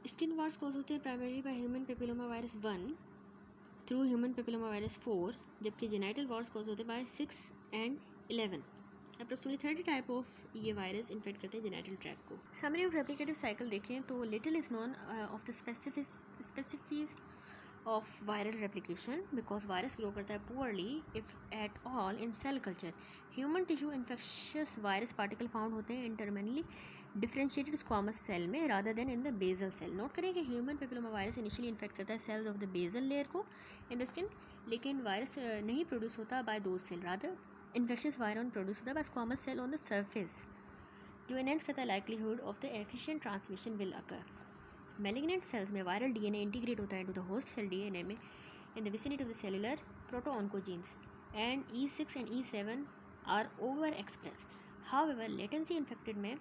Skin wars cause होते हैं primary by human papilloma virus 1 through human papilloma virus 4, जबकि genital warts cause होते हैं by 6 and 11। Approximately 30 type of ये virus infect करते हैं जेनाइटल ट्रैक को। समरी ऑफ रेप्लिकेटिव साइकिल देखें तो little is known of the specific of viral replication because virus grow करता है poorly if at all in cell culture. Human tissue infectious virus particle found होते हैं in terminally differentiated squamous cell में rather than in the basal cell. Note करें कि human papilloma virus initially infect करता है cells of the basal layer को in the skin, लेकिन virus नहीं प्रोड्यूस होता बाय दो cell, rather infectious virion produce होता है by squamous cell on the surface, जो एनहेंस करता है likelihood of the efficient transmission will occur. Malignant cells में वायरल डीएनए इंटीग्रेट होता है into the host cell DNA में in the vicinity of the cellular protooncogenes and E6 and E7 are over express. However latency infected में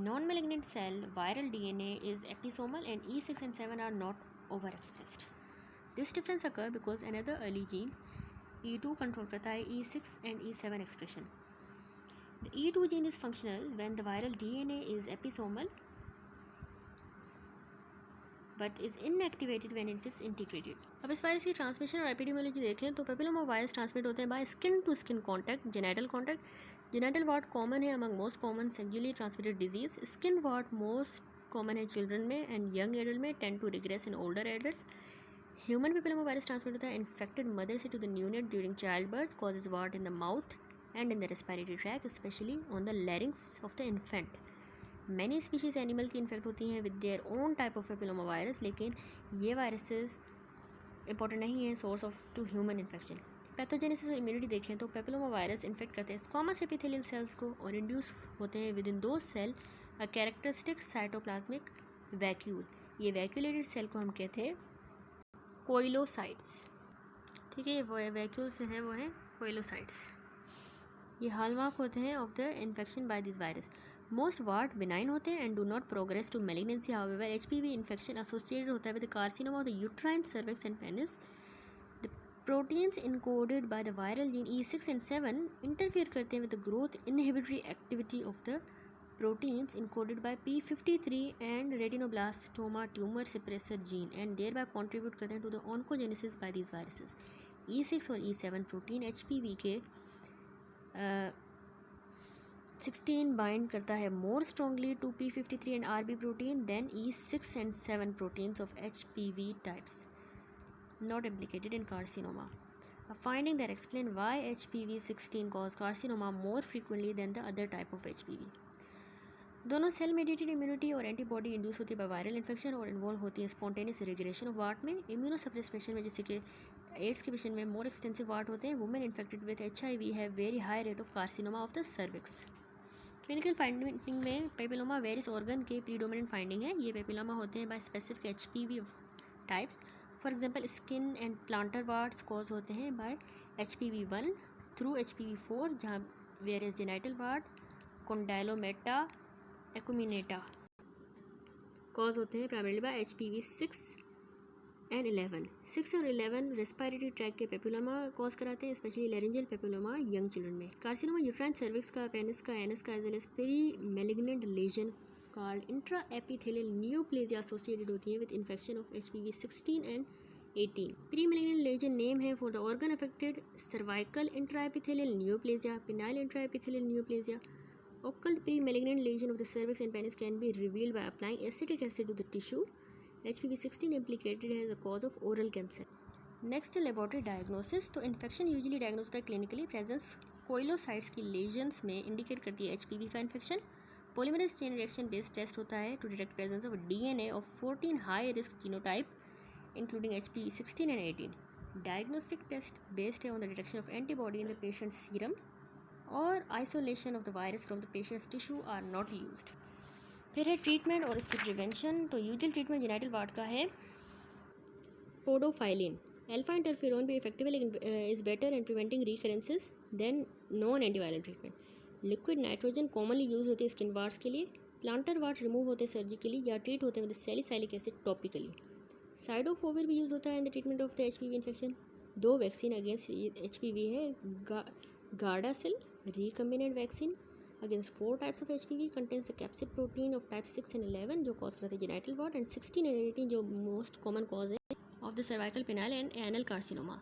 non-malignant cell viral DNA is episomal and E6 and 7 are not overexpressed. This difference occur because another early gene E2 control करता है E6 and E7 expression. The E2 gene is functional when the viral DNA is episomal but is inactivated when it is integrated. अब इस virus की transmission और epidemiology देखें तो papilloma virus transmit होते हैं by skin to skin contact, genital contact. Genital wart common है among most common sexually transmitted disease. Skin wart most common है चिल्ड्रन में एंड यंग एडल्ट में, tend to regress in older adult. Human papilloma virus transmit होता है infected mother से to the neonate during child birth, causes wart in the mouth and in the respiratory tract especially on the larynx of the infant. Many species animal की infect होती हैं with their own type of papilloma virus, लेकिन ये viruses important नहीं है source of to human infection. Pathogenesis और immunity देखें तो पेपिलोमा वायरस इन्फेक्ट करते हैं स्क्वामस एपिथेलियल सेल्स को और इंड्यूस होते हैं विद इन दो cell a characteristic cytoplasmic vacuole. ये वैक्यूलेटेड सेल को हम कहते हैं कोइलोसाइट्स। ठीक है, वो वैक्यूल्स हैं वो हैं कोइलोसाइट्स। ये हॉलमार्क होते हैं of the infection by this virus. Most wart benign होते हैं and do not progress to malignancy. However HPV infection associated होता है with carcinoma of the uterine cervix and penis. The proteins encoded by the viral gene E6 and 7 interfere करते हैं with the growth inhibitory activity of the proteins encoded by P53 and retinoblastoma tumour suppressor gene and thereby contribute करते हैं to the oncogenesis by these viruses. E6 और E7 protein HPV के 16 bind करता है more strongly to P53 and RB protein than E6 and 7 proteins of HPV types not implicated in carcinoma. A finding that explain why HPV 16 cause carcinoma more frequently than the other type of HPV. दोनों cell mediated immunity और antibody induce होती है bye viral infection और involve होती है spontaneous regression of ward में। इम्यूनोसप्रेस patient में जैसे कि एड्स के पेशेंट में मोर एक्सटेंसिव वार्ट होते हैं। Women infected with HIV have very high rate of carcinoma of the cervix. Clinical finding में पेपिलोमा वेरिस ऑर्गन के प्रीडोमिनेंट फाइंडिंग है। ये पेपिलोमा होते हैं by specific HPV types. For example skin and plantar warts cause होते हैं by HPV1 through HPV4, जहाँ various genital wart condylomata acuminata cause होते हैं प्राइमरीली बाय HPV6 एंड 11। 6 और 11 रेस्पिरेटरी ट्रैक के पेपिलोमा कॉज कराते हैं, specially laryngeal papilloma young children में। कार्सिनोमा यूट्राइन सर्विक्स का, पेनिस का, एनस का as well as pre malignant lesion called intraepithelial neoplasia associated होती है with infection of HPV 16 and 18. Pre-malignant lesion name है for the organ affected: cervical intraepithelial neoplasia, penile intraepithelial neoplasia. Occult pre-malignant lesion of the cervix and penis can be revealed by applying acetic acid to the tissue. HPV 16 implicated as a cause of oral cancer. Next, laboratory diagnosis. तो infection usually diagnosed होता है clinically. Presence कोइलोसाइट्स की lesions में indicate करती है HPV का infection. Polymerase chain reaction based test होता है to detect presence of DNA of 14 high risk genotype including HPV 16 and 18। Diagnostic test based है on the detection of antibody in the patient serum और isolation of the virus from the patients tissue are not used. फिर है treatment और इसकी prevention. तो usual treatment genital wart का है podophyllin. Alpha interferon भी इफेक्टिव है लेकिन is better in preventing recurrences than non antiviral treatment. Liquid nitrogen commonly use होती है स्किन वार्ड्स के लिए। प्लांटर वार्ड रिमूव होते हैं सर्जिकली या ट्रीट होते हैं विद सैलिसाइलिक एसिड टॉपिकली। साइडोफोविर भी यूज़ होता है in the treatment of the HPV infection. दो वैक्सीन अगेंस्ट HPV है, Gardasil recombinant vaccine against 4 types of HPV contains the capsid protein of type 6 and 11 जो cause करते हैं जेनाइटल वॉट, एंड 16 and 18 जो most common cause है of the cervical penile and anal carcinoma.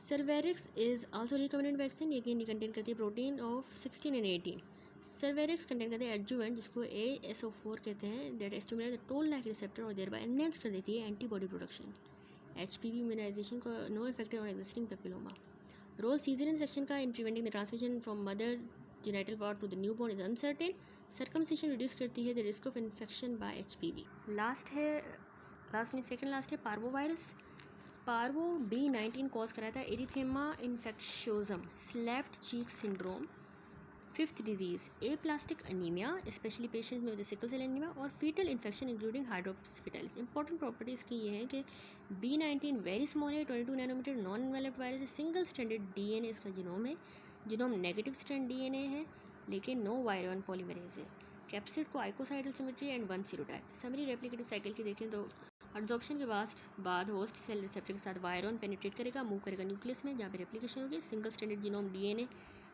Cervarix is also recommended vaccine, लेकिन ये contain करती है protein of 16 and 18। Cervarix contain करते हैं एडजुवेंट जिसको ASO4 कहते हैं, that stimulate the toll like receptor और देयर बाय एनहांस कर देती है एंटीबॉडी प्रोडक्शन। HPV इम्यूनाइजेशन का no effective on existing papilloma. Role caesarean section का in preventing the transmission from mother genital wart to the newborn is uncertain. Circumcision reduce करती है the risk of infection by HPV। Last में second last है parvovirus. Parvo B19 cause कराता है erythema infectiosum, slapped cheek syndrome. Fifth disease aplastic anaemia, especially patients में with sickle cell anaemia, और fetal infection including hydrops fetalis. Important properties की ये है कि B19 वेरी स्मॉल है, 22 नैनोमीटर, नॉन एनवेलप्ड वायरस है, सिंगल स्ट्रैंडेड DNA इसका genome है, जीनोम नेगेटिव स्ट्रैंड DNA है, लेकिन नो वायरन पॉलीमरेज है। कैप्सिड को icosahedral symmetry and 1 serotype. Summary replicative cycle की देखें तो एब्जॉर्प्शन के बाद होस्ट सेल रिसेप्टर के साथ वायरन पेनिट्रेट करेगा, मूव करेगा न्यूक्लियस में जहाँ पे रेप्लिकेशन होगी। सिंगल स्ट्रैंडेड जीनोम DNA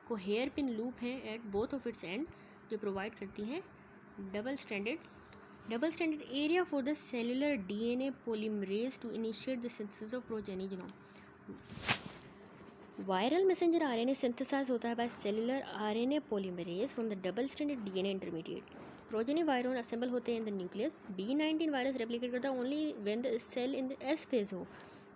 को हेयर पिन लूप है at both of its end जो प्रोवाइड करती है double stranded area for the cellular DNA polymerase to initiate the synthesis of progeny genome. Viral messenger RNA synthesize होता है by cellular RNA polymerase from the double stranded DNA intermediate. Progeny virion assemble होते हैं in the nucleus. B19 virus replicate करता है only when the cell in the S phase हो,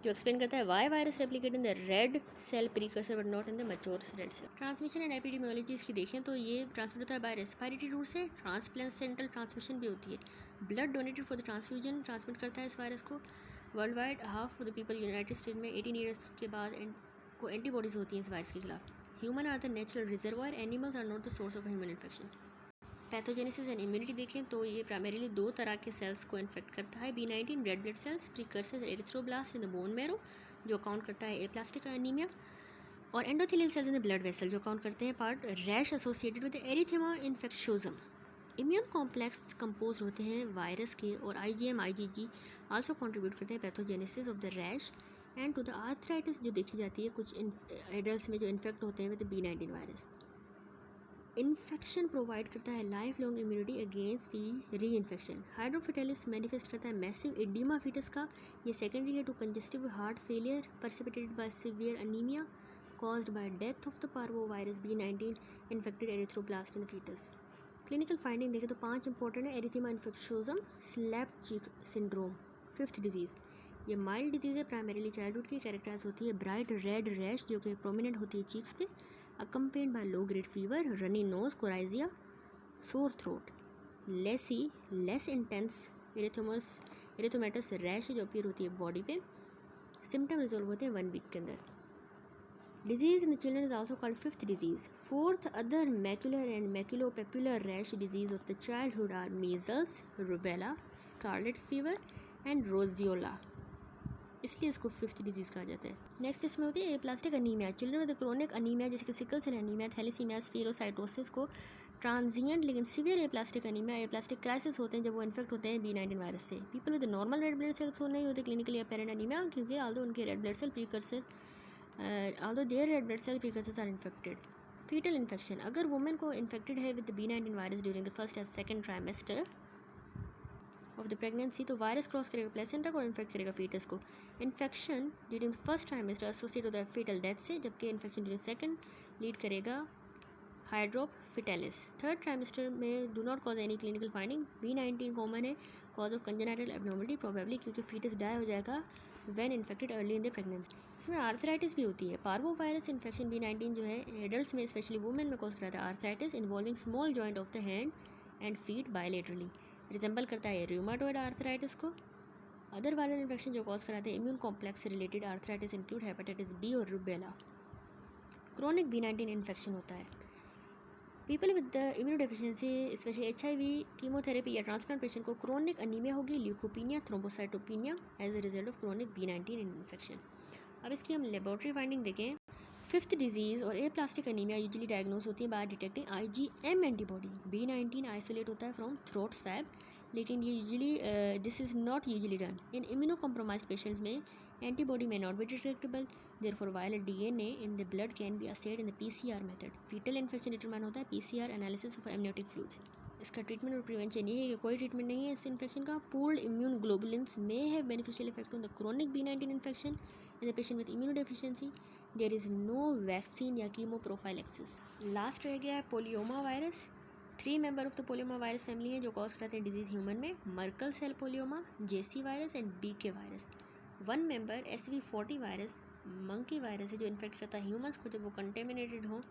जो explain करता है why virus replicate in the red cell precursor but not in the mature red cell. Transmission and epidemiology इसकी देखें तो ये ट्रांसमिट होता है बाय रेस्पिरेटरी रूट से। ट्रांसप्लेसेंटल ट्रांसमिशन भी होती है। Blood donated for the transfusion transmit करता है इस वायरस को। World wide half of the people United state में 18 ईयर्स के बाद को एंटीबॉडीज होती हैं इस वायरस के खिलाफ। Human are the natural reservoir, animals are not the source of human infection. Pathogenesis and immunity देखें तो ये प्राइमरीली 2 तरह के सेल्स को इन्फेक्ट करता है। B19 red blood cells precursor erythroblast in the bone marrow जो अकाउंट करता है एप्लास्टिक अनीमिया, और endothelial cells in the blood vessel जो अकाउंट करते हैं part rash associated with erythema infectiosum. Immune complex compose होते हैं वायरस के, और IgM IgG आल्सो कंट्रीब्यूट करते हैं pathogenesis of the rash and to the arthritis जो देखी जाती है कुछ एडल्ट्स में जो इन्फेक्ट होते हैं with B19 virus. Infection provide करता है life long immunity against the री इन्फेक्शन। हाइड्रोफिटेलिस मैनिफेस्ट करता है मैसिव एडिमा फीटस का। ये सेकेंडरी है to congestive heart failure precipitated by severe anaemia caused by death of the parvovirus B19 infected erythroblast in the fetus. Clinical finding देखें तो 5 important है। Erythema infectiosum, slapped cheek syndrome. Fifth disease ये mild disease है, primarily childhood की, characterise होती है bright red rash जो कि प्रोमिनेंट होती है चीक्स पे, accompanied by low grade fever, runny nose, coryza, sore throat, less intense erythematous rash जो अपीयर होती है बॉडी पे। सिम्टम रिजॉल्व होते हैं 1 वीक के अंदर। Disease in the children is also called fifth disease. Fourth other macular and maculopapular rash disease of the childhood are measles, rubella, scarlet fever and roseola, इसलिए इसको fifth disease कहा जाता है। Next इसमें होती है aplastic anaemia. Children with chronic anaemia जैसे कि sickle cell anaemia, thalassaemia, spherocytosis को ट्रांजिएंट लेकिन severe aplastic anaemia, aplastic crisis होते हैं जब वो इन्फेक्ट होते हैं B19 वायरस से। People with normal red blood cells नहीं होते क्लिनिकली अपेरेंट अनीमिया, क्योंकि ऑल्दो उनके red blood cell precursor are infected. Fetal infection, अगर वुमेन को इन्फेक्टेड है with B19 virus during the first and second trimester of the pregnancy तो virus cross करेगा placenta को और इन्फेक्ट करेगा फीटस को। Infection during the first trimester associate होता है फीटल डेथ से, जबकि इन्फेक्शन ड्यूरिंग सेकंड लीड करेगा हाइड्रोप फिटेलिस। थर्ड ट्राइमेस्टर में do not cause any clinical finding. B19 common है cause of congenital abnormality probably क्योंकि फीटस डाई हो जाएगा when infected early in the pregnancy. इसमें arthritis भी होती है। पार्वो वायरस इन्फेक्शन B19 जो है एडल्ट्स में स्पेशली वुमेन में कॉज कराता है arthritis involving small joint of the hand and feet bilaterally, resemble करता है रूमाटॉइड आर्थराइटिस को। अदर वायरल इन्फेक्शन जो कॉज कराते हैं इम्यून कॉम्प्लेक्स से related arthritis include hepatitis B और रूबेला। क्रोनिक B19 इन्फेक्शन होता है। People with the immunodeficiency specially HIV, chemotherapy या ट्रांसप्लांट पेशेंट को क्रोनिक अनीमिया होगी, leukopenia, thrombocytopenia as a result of chronic B19 infection. अब इसकी हम लेबोरेटरी फाइंडिंग देखें। फिफ्थ डिजीज़ और एप्लास्टिक अनीमिया यूजुअली डायग्नोज होती है by detecting IgM antibody. B19 isolate होता है फ्रॉम थ्रोट स्वैब, लेकिन ये usually this is not usually done in immunocompromised patients में Antibody may not be detectable, therefore viral DNA in the blood can be assayed in the PCR method. Fetal infection determine होता है PCR analysis of amniotic fluids. इसका treatment और prevention ये है कि कोई treatment नहीं है इस इन्फेक्शन का. Pooled immune globulins may have beneficial effect on the chronic B19 infection in the patient with immunodeficiency. There is no vaccine या chemoprophylaxis. लास्ट रह गया है polyoma virus. 3 member of the polyoma virus family है जो cause कराते हैं disease human में. Merkel cell polyoma, JC virus and BK virus. 1 member SV40 virus monkey virus है जो इन्फेक्ट करता है ह्यूमंस को जब वो कंटेमिनेटेड हो.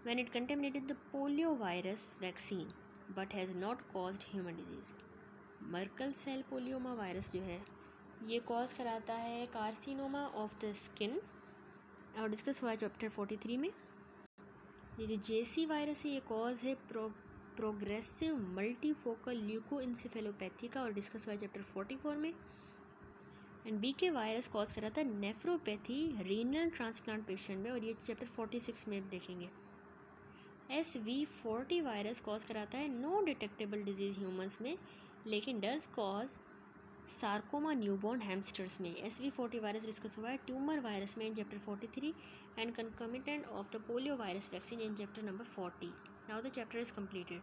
When it contaminated the polio virus vaccine but has not caused human disease. Merkel cell polyoma virus जो है ये कॉज कराता है कार्सिनोमा ऑफ द स्किन और डिस्कस हुआ है चैप्टर 43 में. ये जो जेसी वायरस है ये कॉज है प्रोग्रेसिव मल्टीफोकल ल्यूकोइंसेफेलोपैथी का और डिस्कस हुआ है चैप्टर 44 में. एंड बीके वायरस कॉज कराता है नेफ्रोपैथी रीनल ट्रांसप्लांट पेशेंट में और ये चैप्टर 46 में देखेंगे. SV40 वायरस कॉज कराता है नो डिटेक्टेबल डिजीज़ ह्यूमंस में लेकिन does cause sarcoma newborn hamsters में. SV40 वायरस डिस्कस हुआ है ट्यूमर वायरस में in chapter 43 and concomitant of the polio virus vaccine in chapter number 40. Now the chapter is completed.